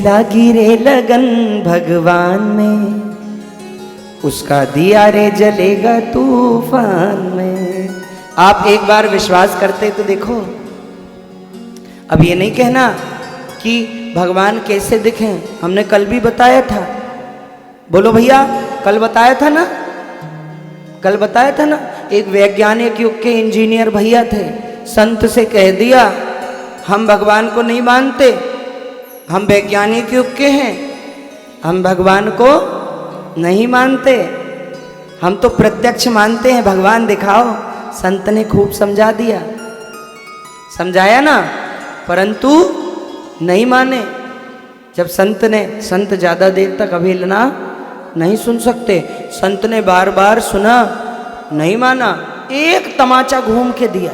लागी रे लगन भगवान में, उसका दिया रे जलेगा तूफान में। आप एक बार विश्वास करते तो देखो। अब ये नहीं कहना कि भगवान कैसे दिखें, हमने कल भी बताया था। बोलो भैया, कल बताया था ना, कल बताया था ना। एक वैज्ञानिक युग के इंजीनियर भैया थे, संत से कह दिया हम भगवान को नहीं मानते, हम वैज्ञानिक युग के हैं, हम भगवान को नहीं मानते, हम तो प्रत्यक्ष मानते हैं, भगवान दिखाओ। संत ने खूब समझा दिया, समझाया ना, परंतु नहीं माने। जब संत ज्यादा देर तक अवहेलना नहीं सुन सकते, संत ने बार बार सुना, नहीं माना। एक तमाचा घूम के दिया,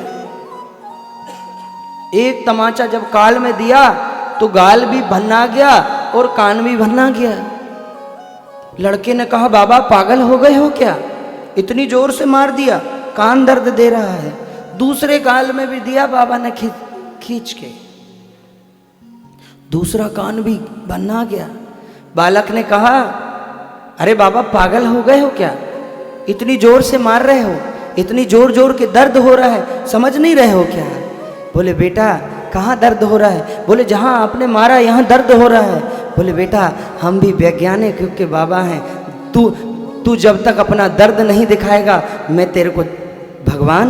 एक तमाचा जब काल में दिया तो गाल भी भन्ना गया और कान भी भन्ना गया। लड़के ने कहा बाबा पागल हो गए हो क्या, इतनी जोर से मार दिया, कान दर्द दे रहा है। दूसरे गाल में भी दिया बाबा ने खींच के, दूसरा कान भी भन्ना गया। बालक ने कहा अरे बाबा पागल हो गए हो क्या, इतनी जोर से मार रहे हो, इतनी जोर जोर के दर्द हो रहा है, समझ नहीं रहे हो क्या। बोले बेटा कहाँ दर्द हो रहा है, बोले जहाँ आपने मारा यहाँ दर्द हो रहा है। बोले बेटा हम भी वैज्ञानिक युग के बाबा हैं, तू जब तक अपना दर्द नहीं दिखाएगा मैं तेरे को भगवान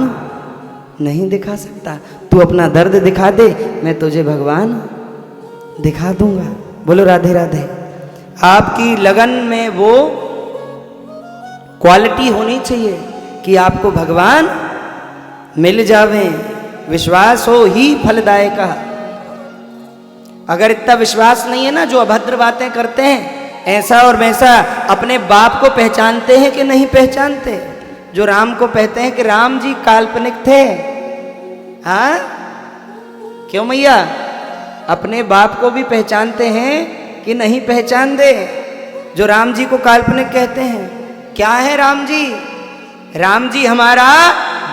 नहीं दिखा सकता। तू अपना दर्द दिखा दे, मैं तुझे भगवान दिखा दूंगा। बोलो राधे राधे। आपकी लगन में वो क्वालिटी होनी चाहिए कि आपको भगवान मिल जावे। विश्वास हो ही फलदायक। अगर इतना विश्वास नहीं है ना, जो अभद्र बातें करते हैं ऐसा और वैसा, अपने बाप को पहचानते हैं कि नहीं पहचानते? जो राम को कहते हैं कि राम जी काल्पनिक थे, हाँ क्यों मैया? अपने बाप को भी पहचानते हैं कि नहीं पहचान दे? जो राम जी को काल्पनिक कहते हैं, क्या है राम जी? राम जी हमारा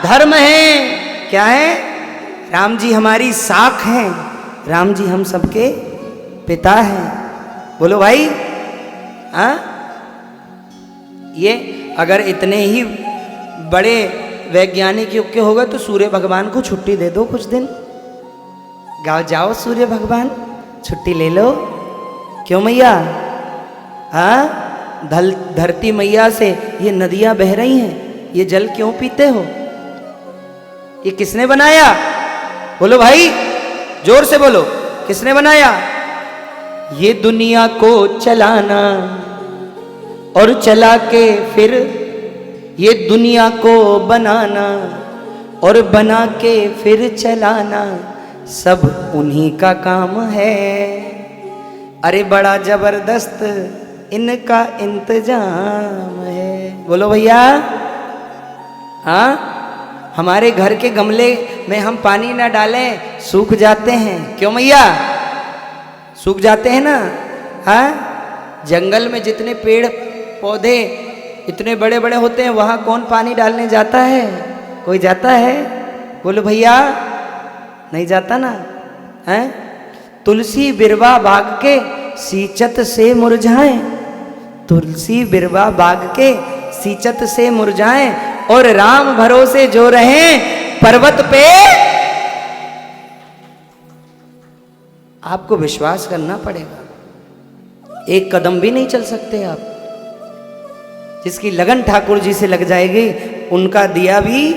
धर्म है। क्या है? राम जी हमारी साख हैं, राम जी हम सबके पिता हैं। बोलो भाई, हाँ? ये अगर इतने ही बड़े वैज्ञानिक युग के होगा तो सूर्य भगवान को छुट्टी दे दो कुछ दिन। गाँव जाओ सूर्य भगवान, छुट्टी ले लो। क्यों मैया? हाँ, धरती मैया से ये नदियां बह रही हैं, ये जल क्यों पीते हो? ये किसने बनाया? बोलो भाई, जोर से बोलो, किसने बनाया? ये दुनिया को चलाना और चला के फिर ये दुनिया को बनाना और बना के फिर चलाना, सब उन्हीं का काम है। अरे बड़ा जबरदस्त इनका इंतजाम है। बोलो भैया, हाँ? हमारे घर के गमले में हम पानी ना डालें सूख जाते हैं। क्यों मैया? सूख जाते हैं ना। हाँ, जंगल में जितने पेड़ पौधे इतने बड़े बड़े होते हैं, वहाँ कौन पानी डालने जाता है? कोई जाता है? बोलो भैया, नहीं जाता ना। हैं? तुलसी बिरवा बाग के सींचत से मुरझाएं, तुलसी बिरवा बाग के सींचत से मुरझाएं, और राम भरोसे जो रहें पर्वत पे। आपको विश्वास करना पड़ेगा, एक कदम भी नहीं चल सकते आप। जिसकी लगन ठाकुर जी से लग जाएगी, उनका दिया भी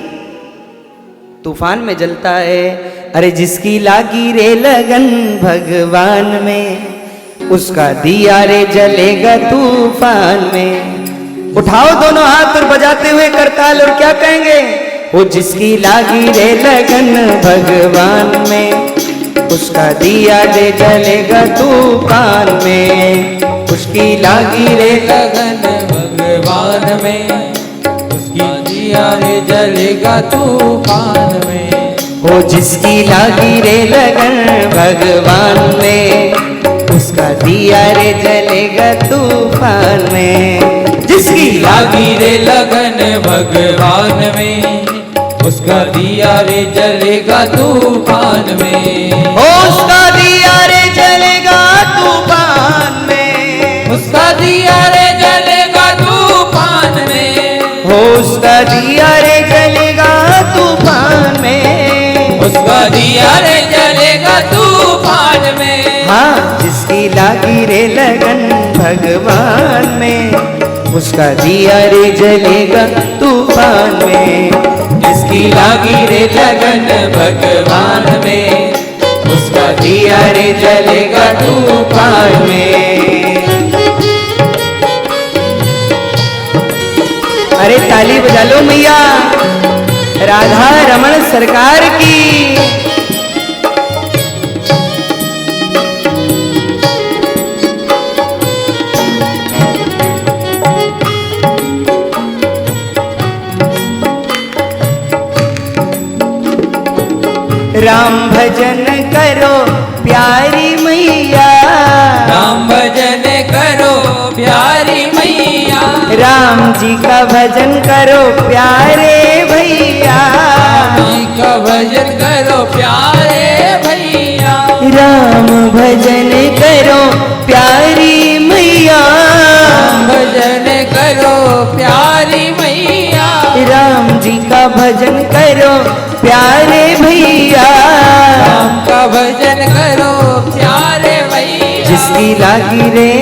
तूफान में जलता है। अरे जिसकी लागी रे लगन भगवान में, उसका दिया रे जलेगा तूफान में। उठाओ दोनों हाथ और बजाते हुए करताल, और क्या कहेंगे? वो जिसकी लागी रे लगन भगवान में, उसका दिया रे जलेगा तूफान में। उसकी लागी रे लगन भगवान में, उसकी दिया रे जलेगा तूफान में। वो जिसकी लागी रे लगन भगवान में, उसका दिया रे जलेगा तूफान में। जिसकी लागी रे लगन भगवान में, उसका दिया रे जलेगा तूफान में। उसका दिया रे जलेगा तूफान उसका दिया रे जलेगा तूफान में। हाँ, जिसकी लागी रे लगन भगवान में, उसका दिया रे जलेगा तूफान में। जिसकी लागी रे लगन भगवान में, उसका दिया रे जलेगा तूफान में। अरे ताली बजा लो मैया, राधा रमण सरकार की। राम भजन करो प्यारी मैया, राम भजन करो प्यारी मैया। राम जी का भजन करो प्यारे भैया, राम जी का भजन करो प्यारे भैया। राम भजन करो प्यारी मैया, राम भजन करो प्यारी मैया। राम जी का भजन करो प्यारे भैया। राम का भजन करो प्यारे भैया। जिसकी लागी रे,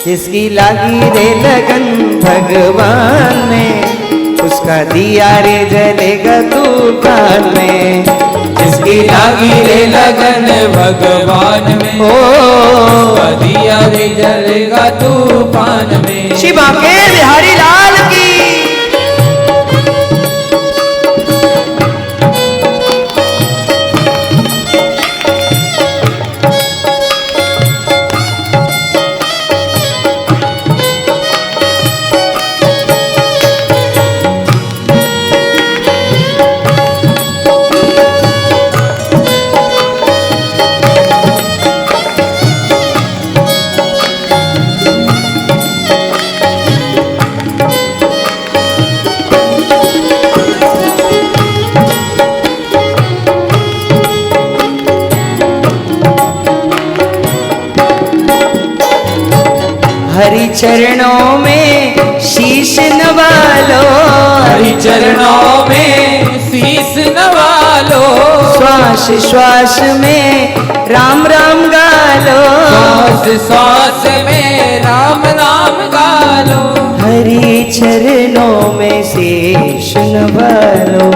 जिसकी लागी रे लगन भगवान में, उसका दिया रे जलेगा तूफान में। जिसकी लागी रे लगन भगवान में, ओ उसका दिया रे जलेगा तूफान में। शिवा के बिहारी लाल की। हरि चरणों में शीश नवा लो, हरि चरणों में शीश नवा लो। श्वास श्वास में राम राम गा लो, श्वास श्वास में राम राम गा लो। हरि चरणों में शीश नवा लो,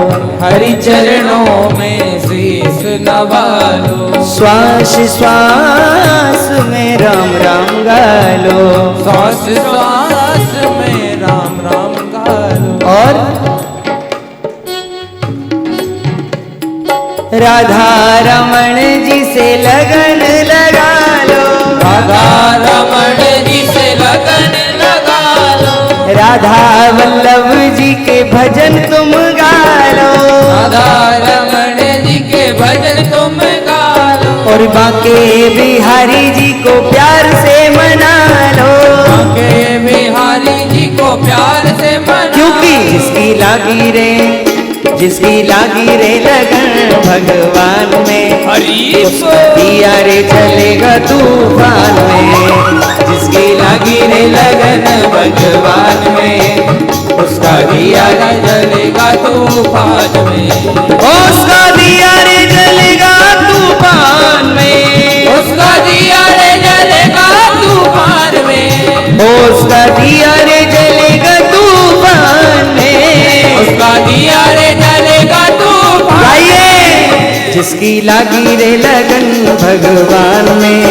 हरि चरणों में शीश नवा लो। श्वास श्वास में राम राम गा लो। श्वास श्वास में राम राम गा लो। और राधा रमण जी से लगन लगा लो, राधा रमण जी से लगन लगा लो। राधा वल्लभ जी के भजन तुम गा लो, राधा रमण जी के भजन तुम गा लो। और बाके बिहारी जी को प्यार से मना लो, बाके बिहारी जी को प्यार से मना। क्योंकि जिसकी लागी रे, जिसकी लागी रे लगन भगवान में, हरि दिया रे चलेगा तूफान में। जिसकी लागी रे लगन भगवान में, उसका दिया रे जलेगा तूफान में। उसका दिया रे जलेगा तूफान में, उसका दिया रे जलेगा तूफान में। उसका दिया रे जलेगा तूफान में, उसका दिया रे जलेगा तूफान। गाइए। जिसकी लागी रे लगन भगवान में,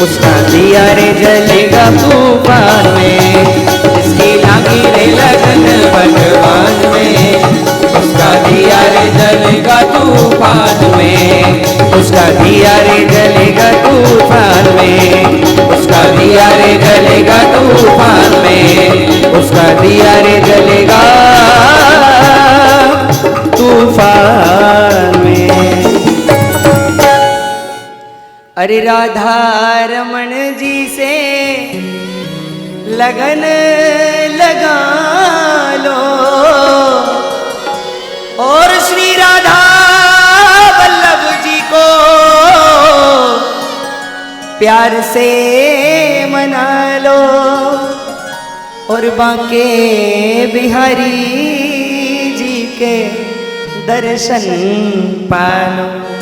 उसका दिया रे जलेगा तूफान में। जिसकी लागी रे लगन भगवान में, उसका दिया रे जलेगा तूफान में। उसका दिया रे जलेगा तूफान में, उसका दिया रे जलेगा तूफान में। उसका दिया रे जलेगा तूफान में। अरे राधा रमण जी से लगन लगा लो, और श्री राधा वल्लभ जी को प्यार से मना लो, और बांके बिहारी जी के दर्शन पालो।